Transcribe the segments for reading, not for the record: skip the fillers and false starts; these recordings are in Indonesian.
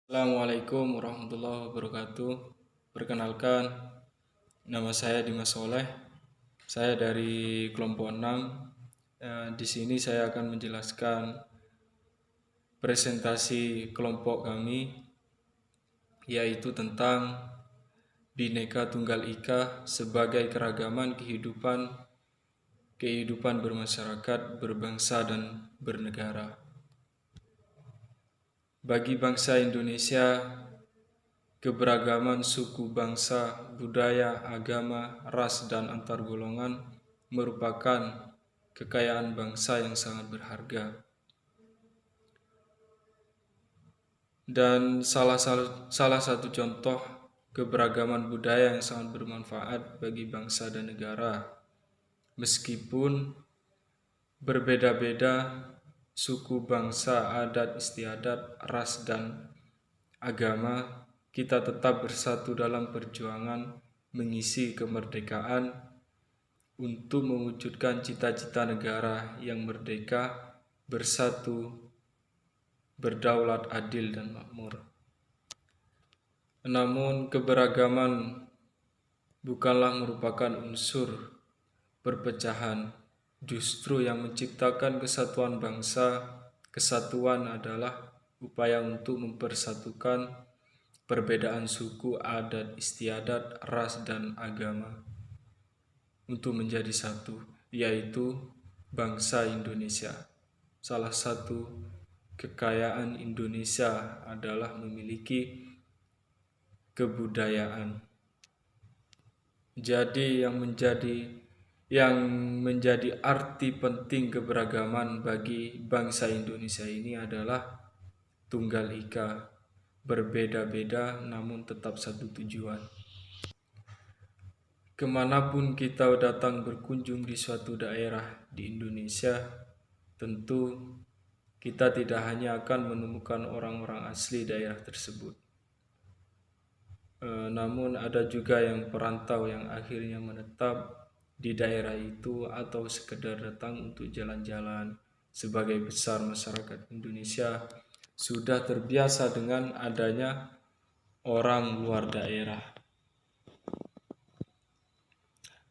Assalamualaikum warahmatullahi wabarakatuh. Perkenalkan, nama saya Dimas Soleh. Saya dari kelompok 6. Di sini saya akan menjelaskan presentasi kelompok kami, yaitu tentang Bhinneka Tunggal Ika sebagai keragaman kehidupan bermasyarakat, berbangsa, dan bernegara. Bagi bangsa Indonesia, keberagaman suku bangsa, budaya, agama, ras, dan antar golongan merupakan kekayaan bangsa yang sangat berharga. Dan salah satu contoh keberagaman budaya yang sangat bermanfaat bagi bangsa dan negara. Meskipun berbeda-beda suku, bangsa, adat istiadat, ras, dan agama, kita tetap bersatu dalam perjuangan mengisi kemerdekaan untuk mewujudkan cita-cita negara yang merdeka, bersatu, berdaulat, adil, dan makmur. Namun keberagaman bukanlah merupakan unsur perpecahan. Justru yang menciptakan kesatuan bangsa, kesatuan adalah upaya untuk mempersatukan perbedaan suku, adat istiadat, ras, dan agama untuk menjadi satu, yaitu bangsa Indonesia. Salah satu kekayaan Indonesia adalah memiliki kebudayaan. Jadi yang menjadi arti penting keberagaman bagi bangsa Indonesia ini adalah Tunggal Ika, berbeda-beda namun tetap satu tujuan. Kemanapun kita datang berkunjung di suatu daerah di Indonesia, tentu kita tidak hanya akan menemukan orang-orang asli daerah tersebut, namun ada juga yang perantau yang akhirnya menetap di daerah itu atau sekedar datang untuk jalan-jalan. Sebagai besar masyarakat Indonesia sudah terbiasa dengan adanya orang luar daerah.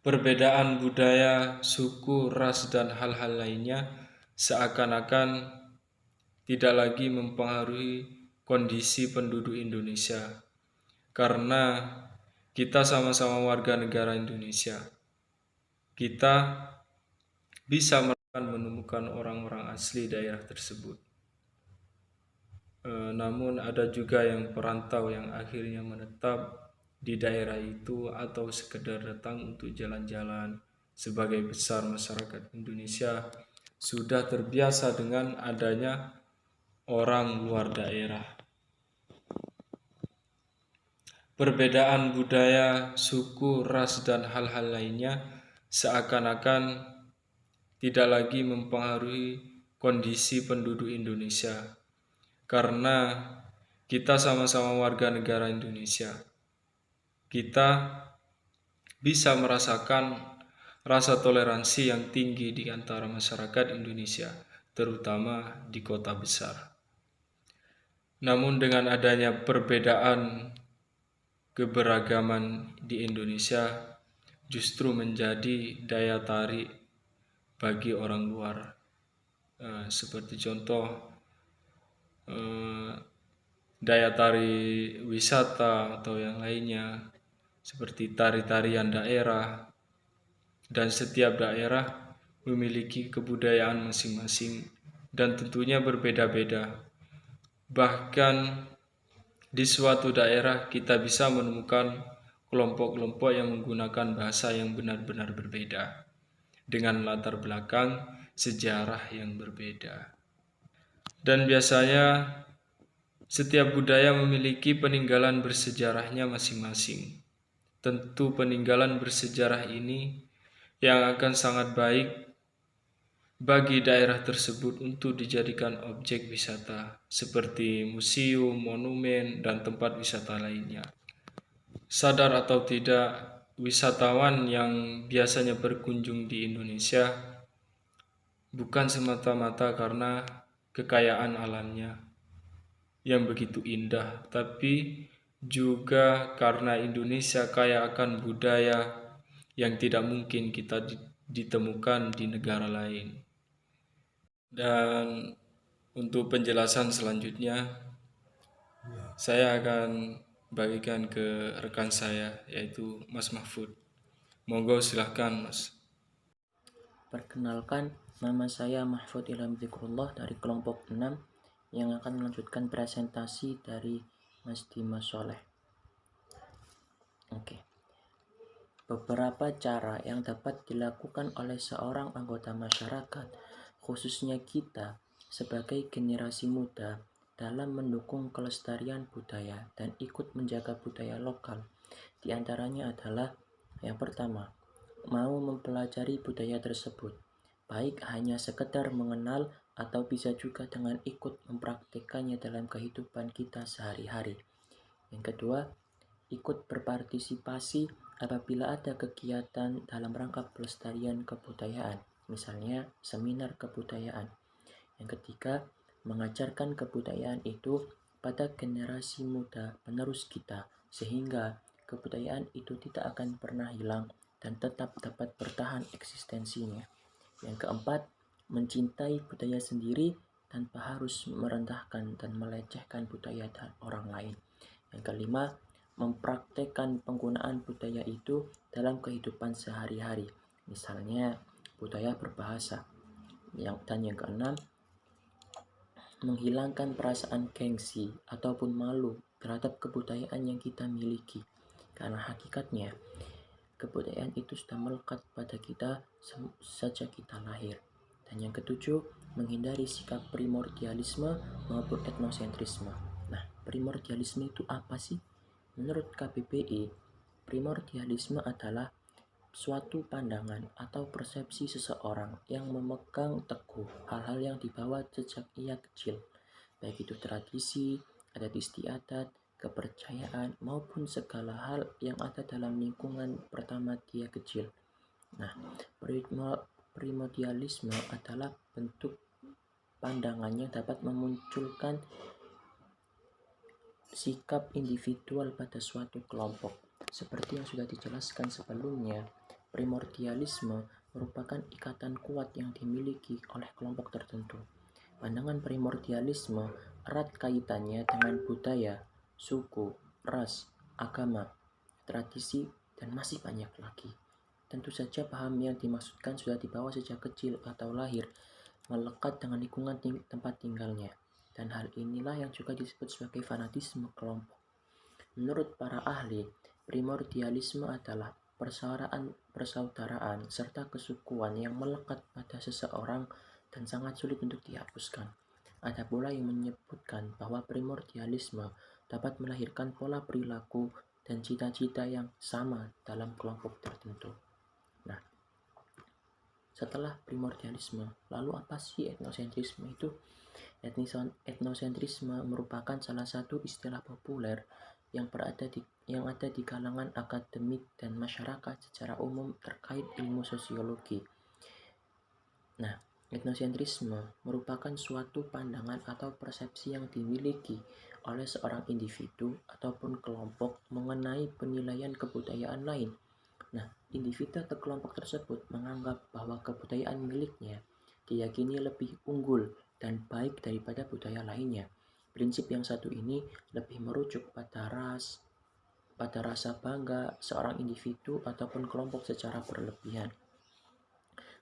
Perbedaan budaya, suku, ras, dan hal-hal lainnya seakan-akan tidak lagi mempengaruhi kondisi penduduk Indonesia, karena kita sama-sama warga negara Indonesia. Kita bisa menemukan orang-orang asli daerah tersebut. Namun ada juga yang perantau yang akhirnya menetap di daerah itu atau sekedar datang untuk jalan-jalan. Sebagai besar masyarakat Indonesia sudah terbiasa dengan adanya orang luar daerah. Perbedaan budaya, suku, ras, dan hal-hal lainnya seakan-akan tidak lagi mempengaruhi kondisi penduduk Indonesia, karena kita sama-sama warga negara Indonesia. Kita bisa merasakan rasa toleransi yang tinggi di antara masyarakat Indonesia, terutama di kota besar. Namun dengan adanya perbedaan keberagaman di Indonesia justru menjadi daya tarik bagi orang luar. Seperti contoh daya tarik wisata atau yang lainnya, seperti tari-tarian daerah, dan setiap daerah memiliki kebudayaan masing-masing dan tentunya berbeda-beda. Bahkan di suatu daerah kita bisa menemukan kelompok-kelompok yang menggunakan bahasa yang benar-benar berbeda dengan latar belakang sejarah yang berbeda. Dan biasanya setiap budaya memiliki peninggalan bersejarahnya masing-masing. Tentu peninggalan bersejarah ini yang akan sangat baik bagi daerah tersebut untuk dijadikan objek wisata seperti museum, monumen, dan tempat wisata lainnya. Sadar atau tidak, wisatawan yang biasanya berkunjung di Indonesia bukan semata-mata karena kekayaan alamnya, yang begitu indah, tapi juga karena Indonesia kaya akan budaya yang tidak mungkin kita ditemukan di negara lain. Dan untuk penjelasan selanjutnya, saya akan bagikan ke rekan saya, yaitu Mas Mahfud. Monggo silahkan, Mas. Perkenalkan, nama saya Mahfud Ilham Zikrullah dari kelompok 6 yang akan melanjutkan presentasi dari Mas Dimas Soleh. Oke. Beberapa cara yang dapat dilakukan oleh seorang anggota masyarakat, khususnya kita sebagai generasi muda, dalam mendukung kelestarian budaya dan ikut menjaga budaya lokal. Di antaranya adalah yang pertama, mau mempelajari budaya tersebut, baik hanya sekedar mengenal atau bisa juga dengan ikut mempraktikkannya dalam kehidupan kita sehari-hari. Yang kedua, ikut berpartisipasi apabila ada kegiatan dalam rangka pelestarian kebudayaan, misalnya seminar kebudayaan. Yang ketiga, mengajarkan kebudayaan itu pada generasi muda penerus kita, sehingga kebudayaan itu tidak akan pernah hilang dan tetap dapat bertahan eksistensinya. Yang keempat, mencintai budaya sendiri tanpa harus merendahkan dan melecehkan budaya orang lain. Yang kelima, mempraktekkan penggunaan budaya itu dalam kehidupan sehari-hari, misalnya budaya berbahasa. Dan yang keenam, menghilangkan perasaan gengsi ataupun malu terhadap kebudayaan yang kita miliki. Karena hakikatnya, kebudayaan itu sudah melekat pada kita sejak kita lahir. Dan yang ketujuh, menghindari sikap primordialisme maupun etnosentrisme. Nah, primordialisme itu apa sih? Menurut KBBI, primordialisme adalah suatu pandangan atau persepsi seseorang yang memegang teguh hal-hal yang dibawa sejak ia kecil, baik itu tradisi, adat istiadat, kepercayaan, maupun segala hal yang ada dalam lingkungan pertama dia kecil. Nah, primordialisme adalah bentuk pandangan yang dapat memunculkan sikap individual pada suatu kelompok. Seperti yang sudah dijelaskan sebelumnya, primordialisme merupakan ikatan kuat yang dimiliki oleh kelompok tertentu. Pandangan primordialisme erat kaitannya dengan budaya, suku, ras, agama, tradisi, dan masih banyak lagi. Tentu saja paham yang dimaksudkan sudah dibawa sejak kecil atau lahir, melekat dengan lingkungan tempat tinggalnya. Dan hal inilah yang juga disebut sebagai fanatisme kelompok. Menurut para ahli, primordialisme adalah persaudaraan serta kesukuan yang melekat pada seseorang dan sangat sulit untuk dihapuskan. Ada pula yang menyebutkan bahwa primordialisme dapat melahirkan pola perilaku dan cita-cita yang sama dalam kelompok tertentu. Nah, setelah primordialisme, lalu apa sih etnosentrisme itu? Etnosentrisme merupakan salah satu istilah populer yang ada di kalangan akademik dan masyarakat secara umum terkait ilmu sosiologi. Nah, etnosentrisme merupakan suatu pandangan atau persepsi yang dimiliki oleh seorang individu ataupun kelompok mengenai penilaian kebudayaan lain. Nah, individu atau kelompok tersebut menganggap bahwa kebudayaan miliknya diyakini lebih unggul dan baik daripada budaya lainnya. Prinsip yang satu ini lebih merujuk pada rasa bangga seorang individu ataupun kelompok secara berlebihan.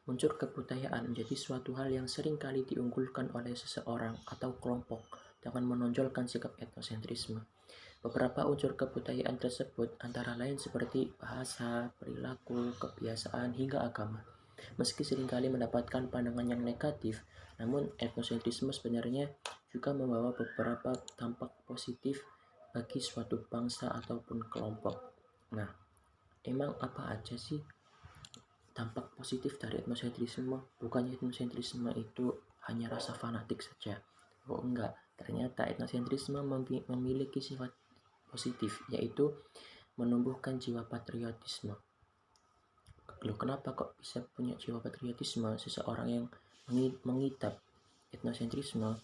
Unsur kebudayaan menjadi suatu hal yang sering kali diunggulkan oleh seseorang atau kelompok dengan menonjolkan sikap etnosentrisme. Beberapa unsur kebudayaan tersebut antara lain seperti bahasa, perilaku, kebiasaan, hingga agama. Meski seringkali mendapatkan pandangan yang negatif, namun etnosentrisme sebenarnya juga membawa beberapa dampak positif bagi suatu bangsa ataupun kelompok. Nah, emang apa aja sih dampak positif dari etnosentrisme? Bukannya etnosentrisme itu hanya rasa fanatik saja. Oh enggak, ternyata etnosentrisme memiliki sifat positif, yaitu menumbuhkan jiwa patriotisme. Loh, kenapa kok bisa punya jiwa patriotisme seseorang yang mengidap etnosentrisme?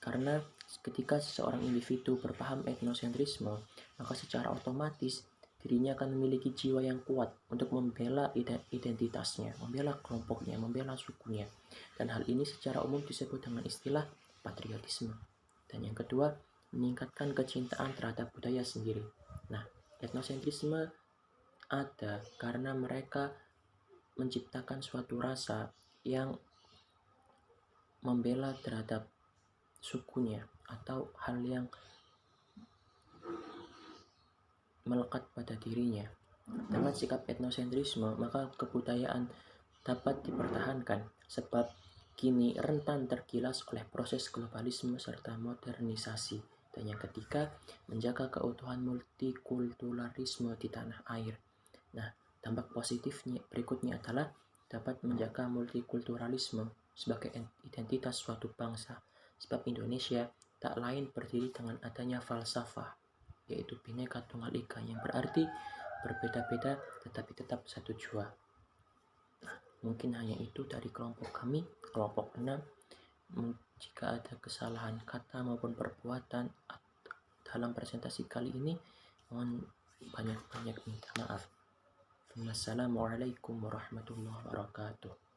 Karena Ketika seseorang individu berpaham etnosentrisme, maka secara otomatis dirinya akan memiliki jiwa yang kuat untuk membela identitasnya, membela kelompoknya, membela sukunya. Dan hal ini secara umum disebut dengan istilah patriotisme. Dan yang kedua, meningkatkan kecintaan terhadap budaya sendiri. Nah, etnosentrisme ada karena mereka menciptakan suatu rasa yang membela terhadap sukunya atau hal yang melekat pada dirinya. Dengan sikap etnosentrisme, maka kebudayaan dapat dipertahankan sebab kini rentan tergilas oleh proses globalisme serta modernisasi. Dan yang ketiga, menjaga keutuhan multikulturalisme di tanah air. Nah, dampak positifnya berikutnya adalah dapat menjaga multikulturalisme sebagai identitas suatu bangsa. Sebab Indonesia tak lain berdiri dengan adanya falsafah, yaitu Bhinneka Tunggal Ika, yang berarti berbeda-beda tetapi tetap satu jua. Nah, mungkin hanya itu dari kelompok kami, kelompok 6. Jika ada kesalahan kata maupun perbuatan dalam presentasi kali ini, mohon banyak-banyak minta maaf. Wassalamualaikum warahmatullahi wabarakatuh.